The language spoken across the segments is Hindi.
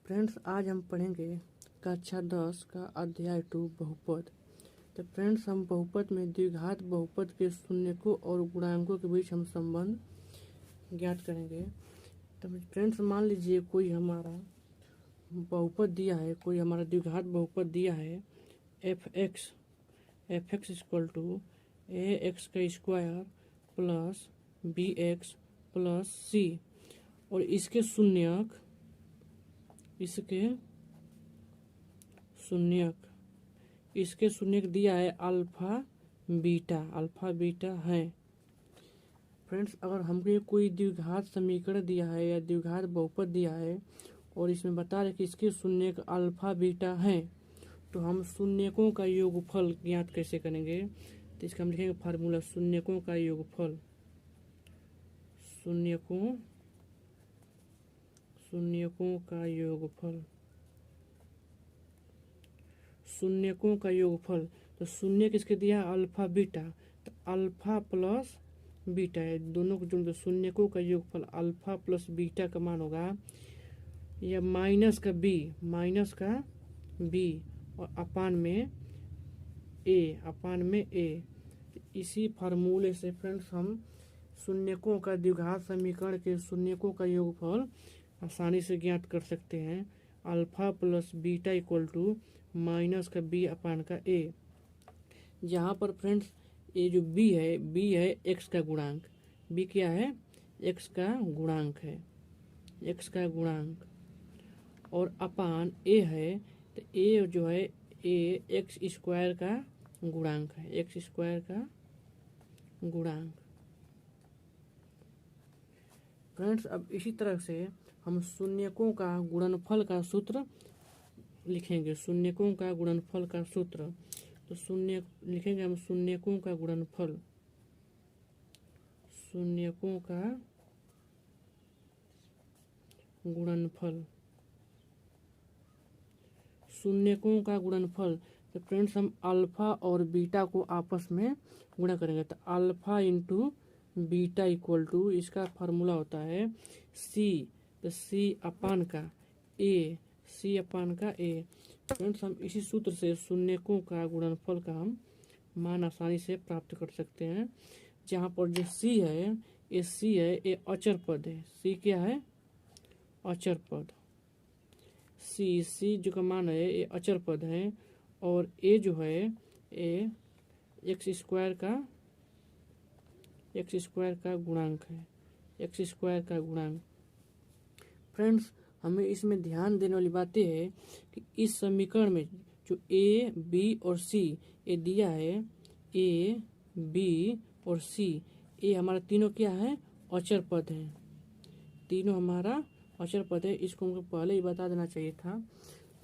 फ्रेंड्स, आज हम पढ़ेंगे कक्षा 10 का अध्याय 2 बहुपद। तो फ्रेंड्स, हम बहुपद में द्विघात बहुपद के शून्यकों और गुणांकों के बीच हम संबंध ज्ञात करेंगे। तो फ्रेंड्स, मान लीजिए कोई हमारा बहुपद दिया है, कोई हमारा द्विघात बहुपद दिया है f x equal to a x का square plus b x plus c, और इसके शून्यक दिया है अल्फा बीटा है। फ्रेंड्स, अगर हमको कोई द्विघात समीकरण दिया है या द्विघात बहुपद दिया है और इसमें बता रहे कि इसके शून्यक अल्फा बीटा है, तो हम शून्यकों का योगफल ज्ञात कैसे करेंगे। तो इसका हम लिखेंगे फार्मूला शून्यकों का योगफल। शून्यकों का योगफल। तो शून्य किसके दिया अल्फा बीटा, तो अल्फा प्लस बीटा है, दोनों को जोड़ दो। शून्यकों का योगफल अल्फा प्लस बीटा का मान होगा या माइनस का बी और अपान में ए। इसी फार्मूले से फ्रेंड्स हम शून्यकों का द्विघात समीकरण के शून्यकों का योगफल आसानी से ज्ञात कर सकते हैं। Alpha plus beta equal to minus का बी अपान का ए, जहाँ पर फ्रेंड्स ये जो बी है एक्स का गुणांक। बी क्या है? एक्स का गुणांक। और अपान ए है, तो ए जो है ए एक्स स्क्वायर का गुणांक है, फ्रेंड्स, अब इसी तरह से हम शून्यकों का गुणनफल का सूत्र लिखेंगे। शून्यकों का गुणनफल का सूत्र, तो शून्य लिखेंगे हम शून्यकों का गुणनफल। तो फ्रेंड्स, हम अल्फा और बीटा को आपस में गुणा करेंगे। तो alpha into beta equal to, इसका फार्मूला होता है सी, तो सी अपान का ए। फ्रेंड्स, हम इसी सूत्र से शून्यकों का गुणनफल का हम मान आसानी से प्राप्त कर सकते हैं। जहाँ पर जो सी है ये अचर पद है। सी क्या है? अचर पद। सी जो का मान है ये अचर पद है, और ए जो है ये एक्स स्क्वायर का गुणांक है। फ्रेंड्स, हमें इसमें ध्यान देने वाली बात यह है कि इस समीकरण में जो ए बी और सी ये दिया है, ए बी और सी ये हमारा तीनों क्या है? अचर पद है। इसको हमको पहले ही बता देना चाहिए था,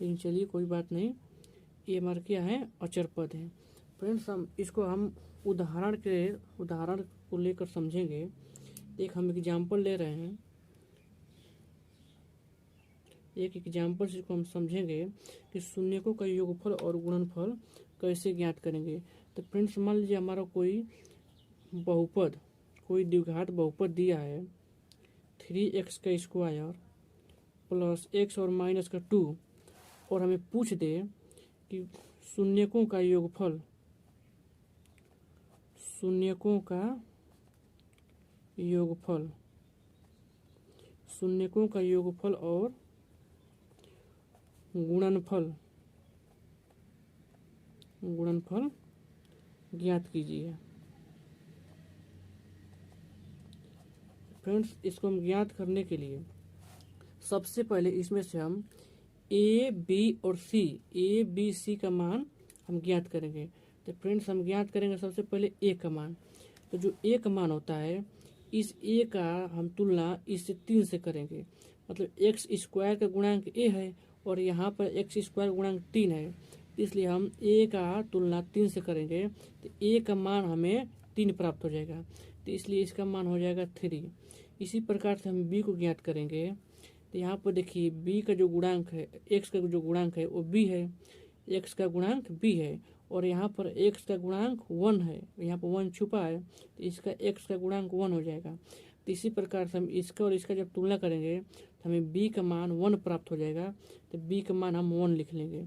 लेकिन चलिए कोई बात नहीं, ये हमारा क्या है? अचर पद है। फ्रेंड्स, हम उदाहरण को लेकर समझेंगे। एक हम एग्जाम्पल ले रहे हैं, एक एग्जाम्पल से इसको हम समझेंगे कि शून्यकों का योगफल और गुणनफल कैसे ज्ञात करेंगे। तो फ्रेंड्स, मान लीजिए हमारा कोई द्विघात बहुपद दिया है 3x का स्क्वायर प्लस x और माइनस का 2, और हमें पूछ दे कि शून्यकों का योगफल और गुणनफल ज्ञात कीजिए। फ्रेंड्स, इसको हम ज्ञात करने के लिए सबसे पहले इसमें से हम ए बी सी का मान हम ज्ञात करेंगे। तो फ्रेंड्स, हम ज्ञात करेंगे सबसे पहले ए का मान। तो जो ए का मान होता है, इस ए का हम तुलना इससे 3 से करेंगे। मतलब एक्स स्क्वायर का गुणांक ए है और यहाँ पर एक्स स्क्वायर गुणांक 3 है, इसलिए हम ए का तुलना 3 से करेंगे। तो ए का मान हमें 3 प्राप्त हो जाएगा, तो इसलिए इसका मान हो जाएगा 3। इसी प्रकार से हम बी को ज्ञात करेंगे। तो यहाँ पर देखिए बी का जो गुणांक है, एक्स का जो गुणांक है वो बी है, एक्स का गुणांक बी है, और यहाँ पर एक्स का गुणांक 1 है, यहाँ पर 1 छुपा है, तो इसका एक्स का गुणांक 1 हो जाएगा। तो इसी प्रकार से हम इसका और इसका जब तुलना करेंगे तो हमें b का मान 1 प्राप्त हो जाएगा। तो b का मान हम 1 लिख लेंगे।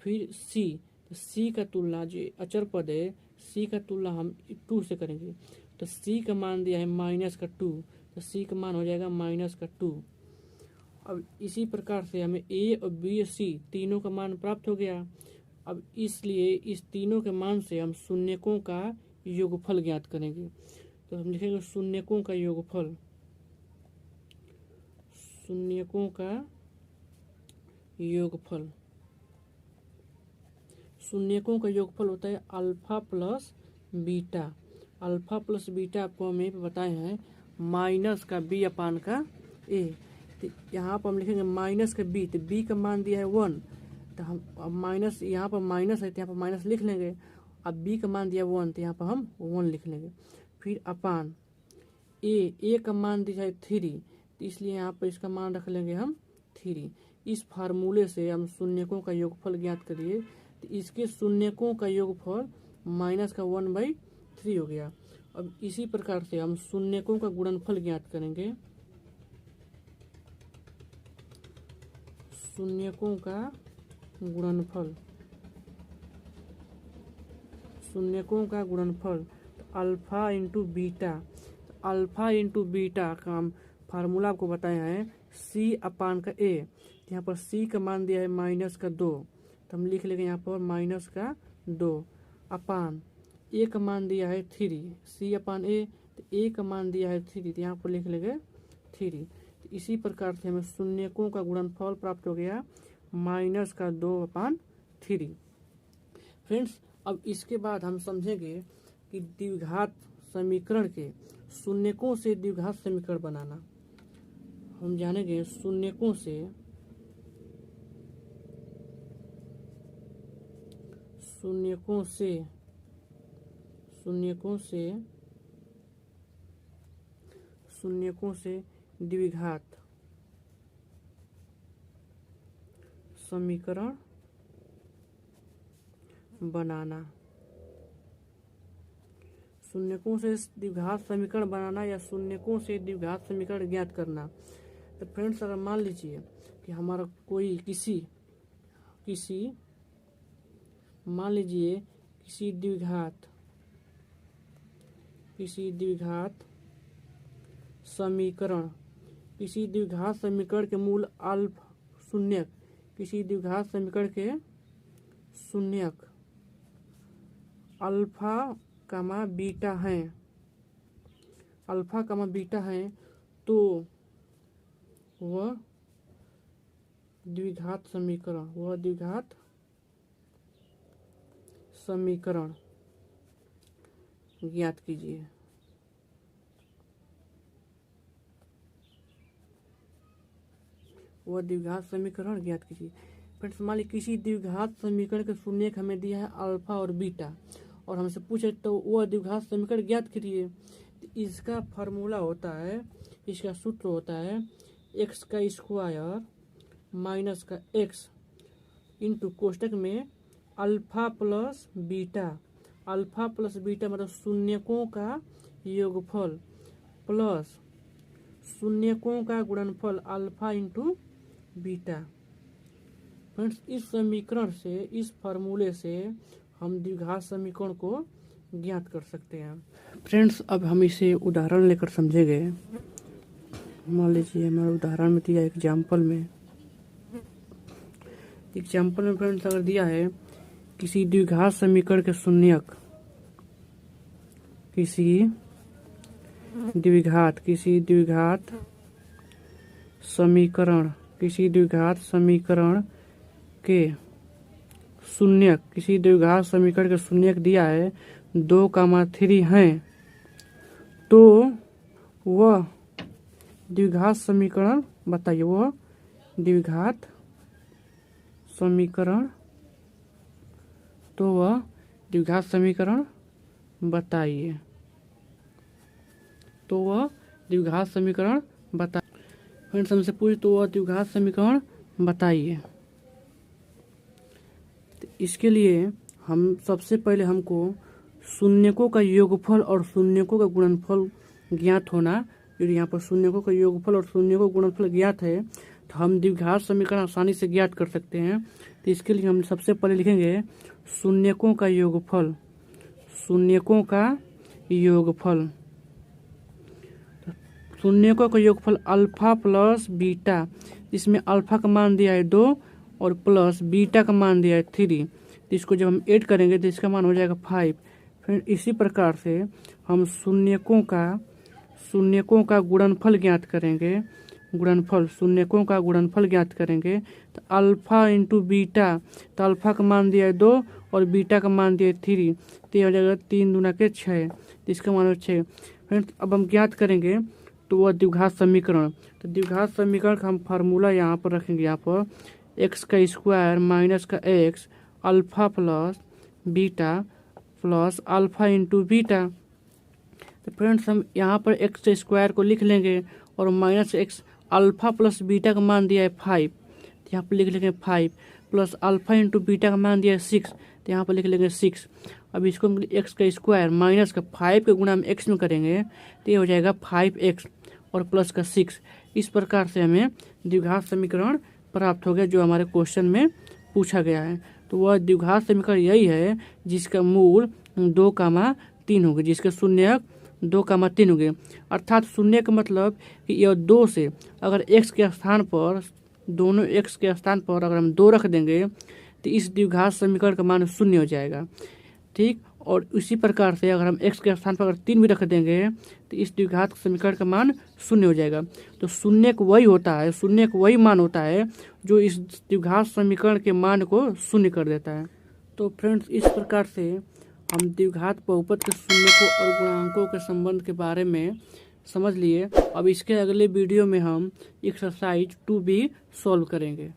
फिर c, तो c का तुलना जो अचर पद है c का तुलना हम 2 से करेंगे। तो c का मान दिया है -2, तो c का मान हो जाएगा -2। अब इसी प्रकार से हमें a और b और c तीनों का मान प्राप्त हो गया। अब इसलिए इस तीनों के मान से हम शून्यकों का योगफल ज्ञात करेंगे। तो हम लिखेंगे शून्यकों का योगफल, शून्यकों का योगफल। शून्यकों का योगफल होता है alpha plus beta. Alpha plus beta आपको हमें बताए हैं माइनस का b अपान का a। तो यहाँ पर हम लिखेंगे माइनस का b, तो b का मान दिया है 1, तो हम अब माइनस, यहाँ पर माइनस है तो यहाँ पर माइनस लिख लेंगे। अब b का मान दिया 1, तो यहाँ पर हम 1 लिख लेंगे। फिर अपान a का मान दिया है 3, तो इसलिए यहाँ पर इसका मान रख लेंगे हम 3। इस फार्मूले से हम शून्यकों का योगफल ज्ञात करिए। तो इसके शून्यकों का योगफल -1/3 हो गया। अब इसी प्रकार से हम शून्यकों का गुणनफल ज्ञात करेंगे। शून्यकों का गुणनफल, शून्यकों का गुणनफल alpha into beta. Alpha into beta का हम फार्मूला आपको बताया है c अपान का a। यहाँ पर c का मान दिया है -2, तो हम लिख लेंगे यहाँ पर -2 अपान a का मान दिया है 3, c अपान a, तो a का मान दिया है 3, तो यहाँ पर लिख लेंगे 3। तो इसी प्रकार से हमें शून्यकों का गुणनफल प्राप्त हो गया -2/3। फ्रेंड्स, अब इसके बाद हम समझेंगे कि द्विघात समीकरण के शून्यकों से द्विघात समीकरण बनाना। हम जानेंगे शून्यकों से द्विघात समीकरण बनाना। शून्यकों से द्विघात समीकरण बनाना या शून्यकों से द्विघात समीकरण ज्ञात करना। तो फ्रेंड्स, अगर मान लीजिए कि हमारा कोई किसी मान लीजिए किसी द्विघात समीकरण, किसी द्विघात समीकरण के मूल अल्फ शून्यक, किसी द्विघात समीकरण के शून्यक अल्फा कामा बीटा हैं, अल्फा कामा बीटा हैं, तो वह द्विघात समीकरण ज्ञात कीजिए। वह द्विघात समीकरण ज्ञात कीजिए। फ्रेंड्स, मान लीजिए किसी द्विघात समीकरण के शून्यक हमें दिया है अल्फा और बीटा, और हमसे पूछे तो वह द्विघात समीकरण ज्ञात कीजिए। तो इसका फार्मूला होता है, इसका सूत्र होता है x का स्क्वायर माइनस का x इंटू कोष्टक में alpha plus beta. Alpha plus beta मतलब शून्यकों का योगफल प्लस शून्यकों का गुणनफल अल्फा इंटू बीटा। फ्रेंड्स, इस समीकरण से, इस फार्मूले से हम द्विघात समीकरण को ज्ञात कर सकते हैं। फ्रेंड्स, अब हम इसे उदाहरण लेकर समझेंगे। मान लीजिए हमारे उदाहरण में दिया एग्जाम्पल में फ्रेंड्स अगर दिया है किसी द्विघात समीकरण के शून्यक, किसी द्विघात समीकरण के शून्यक, किसी द्विघात समीकरण के शून्यक दिया है 2,3 हैं, तो वह द्विघात समीकरण बताइए। वह द्विघात समीकरण बताइए। फ्रेंड्स, हमसे पूछे तो वह द्विघात समीकरण बताइए। तो इसके लिए हम सबसे पहले हमको शून्यकों का योगफल और शून्यकों का गुणनफल ज्ञात होना यदि यहाँ पर शून्यकों का योगफल और शून्यकों का गुणनफल ज्ञात है तो हम द्विघात समीकरण आसानी से ज्ञात कर सकते हैं। तो इसके लिए हम सबसे पहले लिखेंगे शून्यकों का योगफल, शून्यकों का योगफल। शून्यकों का योगफल अल्फा प्लस बीटा, इसमें अल्फा का मान दिया है 2 और प्लस बीटा का मान दिया है 3। तो इसको जब हम ऐड करेंगे तो इसका मान हो जाएगा 5। फिर इसी प्रकार से हम शून्यकों का गुणनफल ज्ञात करेंगे, गुणनफल शून्यकों का गुणनफल ज्ञात करेंगे। तो अल्फा इंटू बीटा, तो अल्फा का मान दिया है 2 और बीटा का मान दिया है 3। तो ये हो जाएगा 3 दूना के 6, तो इसका मान हो 6। फिर अब हम ज्ञात करेंगे तो वह द्विघात समीकरण। तो द्विघात समीकरण का हम फार्मूला यहाँ पर रखेंगे, यहाँ पर एक्स का स्क्वायर माइनस का x alpha plus beta plus alpha into beta. तो फ्रेंड्स हम यहाँ पर एक्स स्क्वायर को लिख लेंगे और minus x alpha plus beta का मान दिया है 5, तो यहाँ पर लिख लेंगे 5 प्लस अल्फा इंटू बीटा का मान दिया है 6, तो यहाँ पर लिख लेंगे 6। अब इसको हम एक्स का स्क्वायर माइनस का 5 के गुणा हम एक्स में करेंगे तो ये हो जाएगा 5x और प्लस का 6। इस प्रकार से हमें द्विघात समीकरण प्राप्त हो गया जो हमारे क्वेश्चन में पूछा गया है। तो वह द्विघात समीकरण यही है जिसका मूल 2,3 होंगे, जिसके शून्यक 2,3 होंगे। अर्थात शून्य का मतलब कि यह 2 से अगर x के स्थान पर, दोनों x के स्थान पर अगर हम 2 रख देंगे तो इस द्विघात समीकरण का मान 0 हो जाएगा। ठीक, और इसी प्रकार से अगर हम x के स्थान पर अगर 3 भी रख देंगे तो इस द्विघात समीकरण का मान 0 हो जाएगा। तो शून्यक वही होता है, शून्यक वही मान होता है जो इस द्विघात समीकरण के मान को 0 कर देता है। तो फ्रेंड्स इस प्रकार से हम द्विघात बहुपद के शून्यकों और गुणांकों के संबंध के बारे में समझ लिए। अब इसके अगले वीडियो में हम एक्सरसाइज 2B सॉल्व करेंगे।